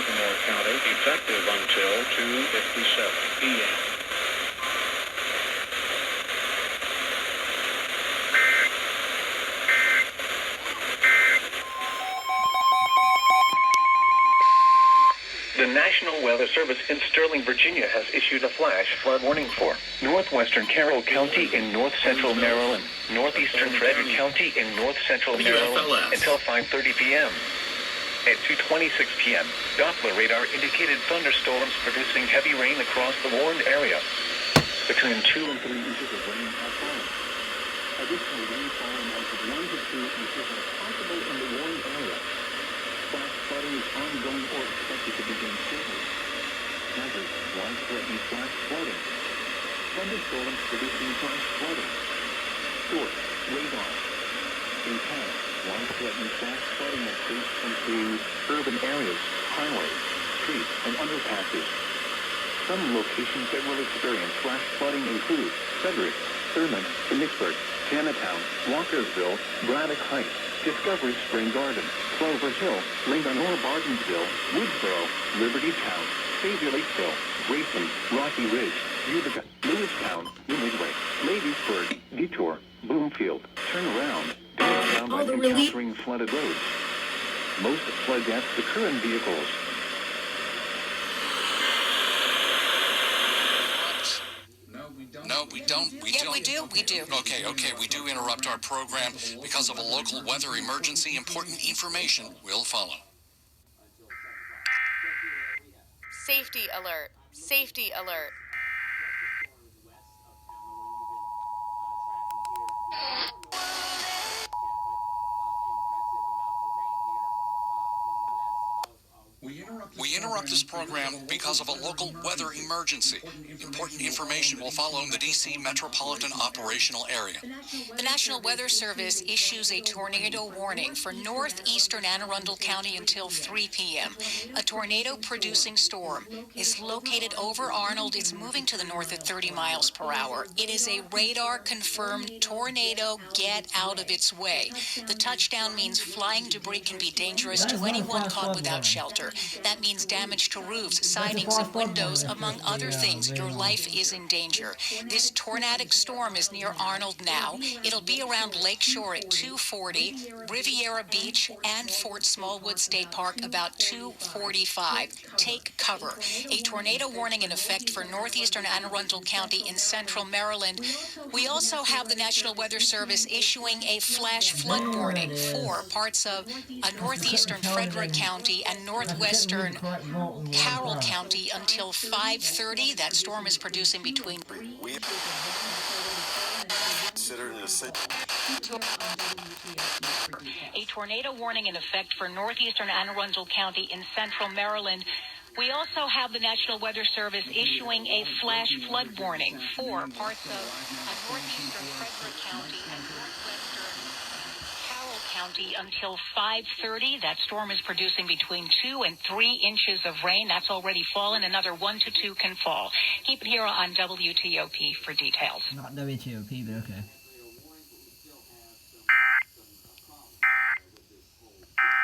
Baltimore County, effective until 2:57 p.m. The National Weather Service in Sterling, Virginia has issued a flash flood warning for northwestern Carroll County in north-central Maryland, northeastern Frederick County in north-central Maryland until 5:30 p.m. At 2:26 p.m., Doppler radar indicated thunderstorms producing heavy rain across the warned area. Between 2 and 3 inches of rain have fallen. Additional rainfall amounts of 1 to 2 inches are possible in the warned area. Flash flooding is ongoing or expected to begin shortly. Hazard, life-threatening flash flooding. Thunderstorms producing flash flooding. Source, radar. Impact, life-threatening flash flooding occurs into urban areas, highways, streets, and underpasses. Some locations that will experience flash flooding include Frederick, Thurmond, Vicksburg, Tanatown, Walkersville, Braddock Heights, Discovery Spring Garden, Clover Hill, Linganore, Bardensville, Woodsboro, Liberty Town, Xavier Lakeville, Grayson, Rocky Ridge, Utica, Lewistown, New Midway, Ladiesburg, Detour, Bloomfield, Turnaround, Downtown, and encountering flooded roads. Most flood deaths occur in vehicles. No, we don't. We do. Okay. We do interrupt our program because of a local weather emergency. Important information will follow. Safety alert. Safety alert. We interrupt this program because of a local weather emergency. Important information will follow in the D.C. metropolitan operational area. The National Weather Service issues a tornado warning for northeastern Anne Arundel County until 3 p.m. A tornado-producing storm is located over Arnold. It's moving to the north at 30 miles per hour. It is a radar-confirmed tornado. Get out of its way. The touchdown means flying debris can be dangerous to anyone caught without shelter. That means damage to roofs, sidings, and windows, among other things. Your life is in danger. This tornadic storm is near Arnold now. It'll be around Lakeshore at 2:40, Riviera Beach, and Fort Smallwood State Park about 2:45. Take cover. A tornado warning in effect for northeastern Anne Arundel County in central Maryland. We also have the National Weather Service issuing a flash flood warning for parts of northeastern Frederick County and northwestern Carroll County until 5:30. That storm is producing between... A tornado warning in effect for northeastern Anne Arundel County in central Maryland. We also have the National Weather Service issuing a flash flood warning for parts of northeastern Frederick County and northwestern Carroll County until 5:30. That storm is producing between 2 and 3 inches of rain. That's already fallen. Another 1 to 2 can fall. Keep it here on WTOP for details. Not WTOP, but okay.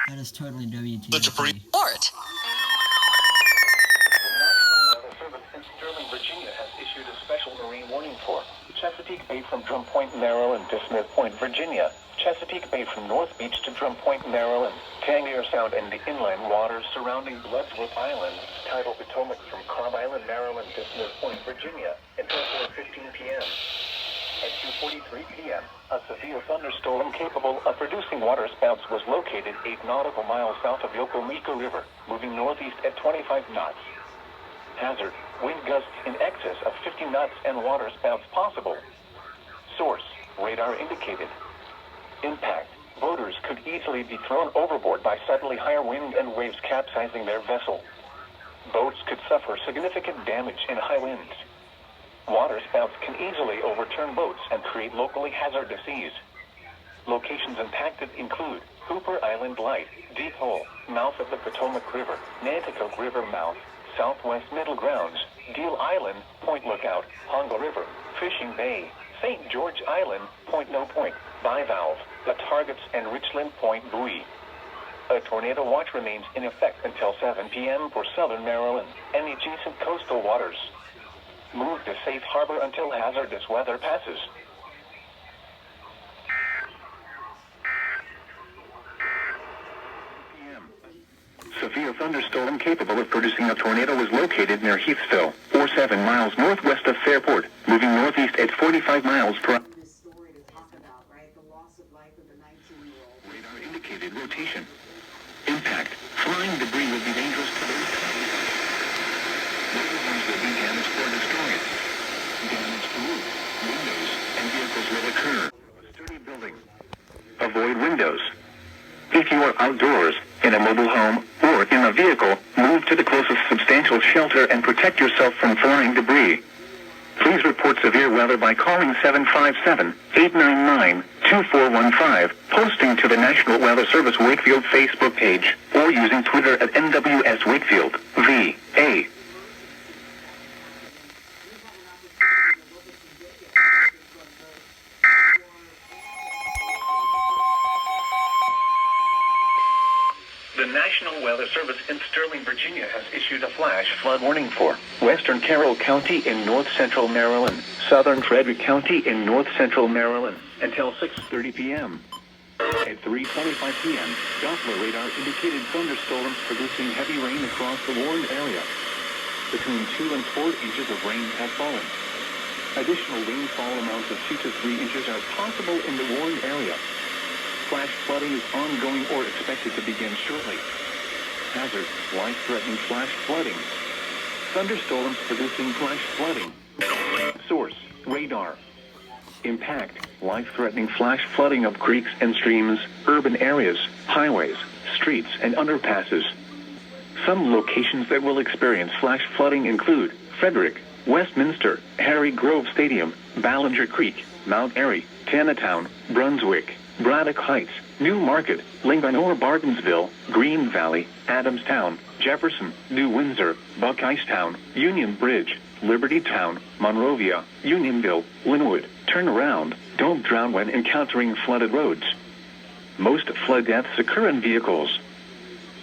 That is totally WTOP. Report. Virginia has issued a special marine warning for Chesapeake Bay from Drum Point, Maryland to Smith Point, Virginia. Chesapeake Bay from North Beach to Drum Point, Maryland. Tangier Sound and the inland waters surrounding Bloodsworth Island. Tidal Potomac from Carb Island, Maryland to Smith Point, Virginia until 4:15 p.m. At 2:43 p.m., a severe thunderstorm capable of producing waterspouts was located 8 nautical miles south of Yokomica River, moving northeast at 25 knots. Hazard, wind gusts in excess of 50 knots and waterspouts possible. Source, radar indicated. Impact, boaters could easily be thrown overboard by suddenly higher wind and waves capsizing their vessel. Boats could suffer significant damage in high winds. Waterspouts can easily overturn boats and create locally hazardous seas. Locations impacted include Hooper Island Light, Deep Hole, mouth of the Potomac River, Nanticoke River mouth, Southwest Middle Grounds, Deal Island, Point Lookout, Honga River, Fishing Bay, St. George Island, Point No Point, Bivalve, The Targets, and Richland Point Buoy. A tornado watch remains in effect until 7 p.m. for southern Maryland and the adjacent coastal waters. Move to safe harbor until hazardous weather passes. Severe thunderstorm capable of producing a tornado was located near Heathsville, 7 miles northwest of Fairport, moving northeast at 45 miles per hour. This story to talk about, right? The loss of life of the 19-year-old. Radar indicated rotation. Impact. Flying debris will be dangerous to those towns. Mobile homes will be damaged or destroyed. Damage to roof, windows, and vehicles will occur. A sturdy building. Avoid windows. If you are outdoors, in a mobile home, or in a vehicle, move to the closest substantial shelter and protect yourself from flying debris. Please report severe weather by calling 757-899-2415, posting to the National Weather Service Wakefield Facebook page, or using Twitter at NWS Wakefield, VA. The National Weather Service in Sterling, Virginia has issued a flash flood warning for western Carroll County in north-central Maryland, southern Frederick County in north-central Maryland, until 6:30 p.m. At 3:25 p.m., Doppler radar indicated thunderstorms producing heavy rain across the warned area. Between 2 and 4 inches of rain have fallen. Additional rainfall amounts of 2 to 3 inches are possible in the warned area. Flash flooding is ongoing or expected to begin shortly. Hazard, life-threatening flash flooding. Thunderstorms producing flash flooding. Source, radar. Impact, life-threatening flash flooding of creeks and streams, urban areas, highways, streets, and underpasses. Some locations that will experience flash flooding include Frederick, Westminster, Harry Grove Stadium, Ballinger Creek, Mount Airy, Tanatown, Brunswick, Braddock Heights, New Market, Lincoln or Bartonsville, Green Valley, Adamstown, Jefferson, New Windsor, Buckeyestown, Union Bridge, Liberty Town, Monrovia, Unionville, Linwood. Turn around. Don't drown when encountering flooded roads. Most flood deaths occur in vehicles.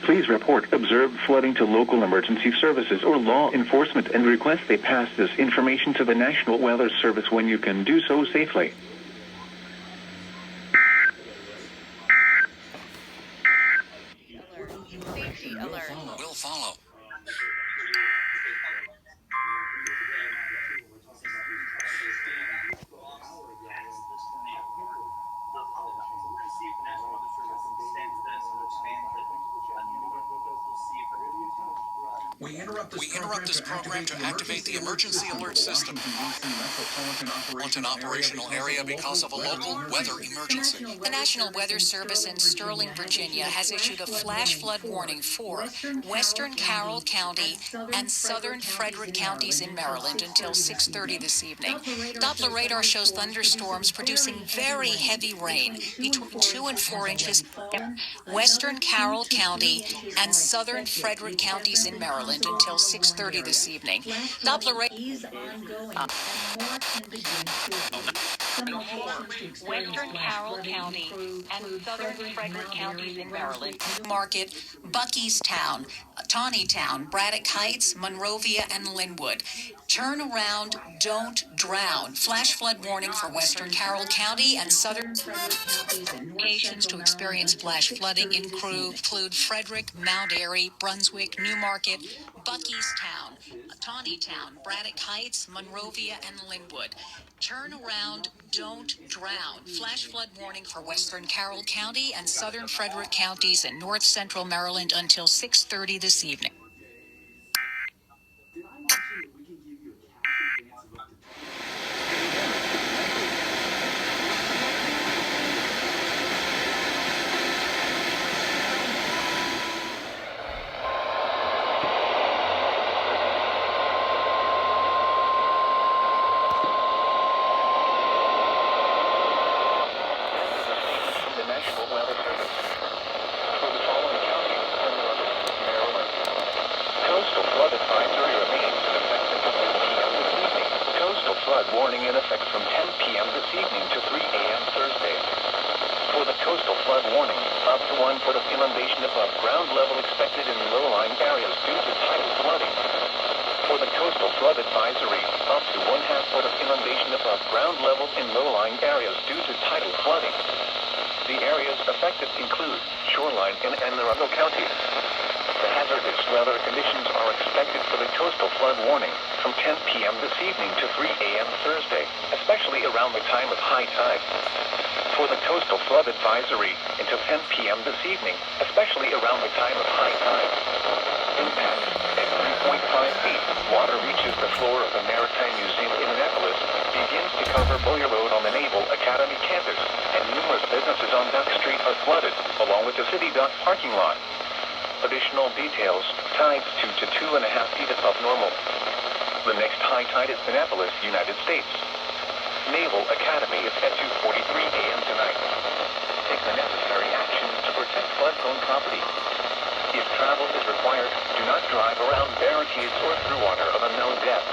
Please report observed flooding to local emergency services or law enforcement and request they pass this information to the National Weather Service when you can do so safely. Safety alert. Will follow. We interrupt this program to activate the emergency alert system. Metropolitan operational area because of a local weather emergency. The National Weather Service in Sterling, Virginia has issued a flash flood warning for western Carroll County and southern Frederick counties in Maryland until 6:30 this evening. Doppler radar shows thunderstorms producing very heavy rain between 2 and 4 inches. Western Carroll County and southern Frederick counties in Maryland until 6:30 this evening. Doppler radar. Western Carroll County and southern Frederick counties in Maryland. Market, Buckeyestown, Taneytown, Braddock Heights, Monrovia, and Linwood. Turn around, don't drown. Flash flood warning for western Carroll County and southern locations to experience flash flooding include Frederick, Mount Airy, Brunswick, New Market, Buckeyestown, Taneytown, Braddock Heights, Monrovia, and Linwood. Turn around, don't drown. Flash flood warning for western Carroll County and southern Frederick counties in north central Maryland until 6:30 this evening. Did I mention that we can give you a cash advance of up to The National Weather Service. For the following counties in northern Maryland. Coastal flood advisory remains in effect until 2 p.m. this evening. Coastal flood warning in effect from 10 p.m. this evening to 3 a.m. Thursday. For the coastal flood warning, up to 1 foot of inundation above ground level expected in low-lying areas due to tidal flooding. For the coastal flood advisory, up to 1/2 foot of inundation above ground level in low-lying areas due to tidal flooding. The areas affected include shoreline in Anne Arundel County. The hazardous weather conditions are expected for the coastal flood warning from 10 p.m. this evening to 3 a.m. Thursday, especially around the time of high tide. For the coastal flood advisory until 10 p.m. this evening, especially around the time of high tide. Impact at 3.5 feet. Water reaches the floor of the Maritime Museum in Annapolis, begins to cover Boyer Road on the Naval Academy campus, and numerous businesses on Duck Street are flooded, along with the City Dock parking lot. Additional details, tides 2 to 2.5 feet above normal. The next high tide is Annapolis, United States. Naval Academy is at 2:43 a.m. tonight. Take the necessary actions to protect flood-prone property. If travel is required, do not drive around barricades or through water of unknown depth.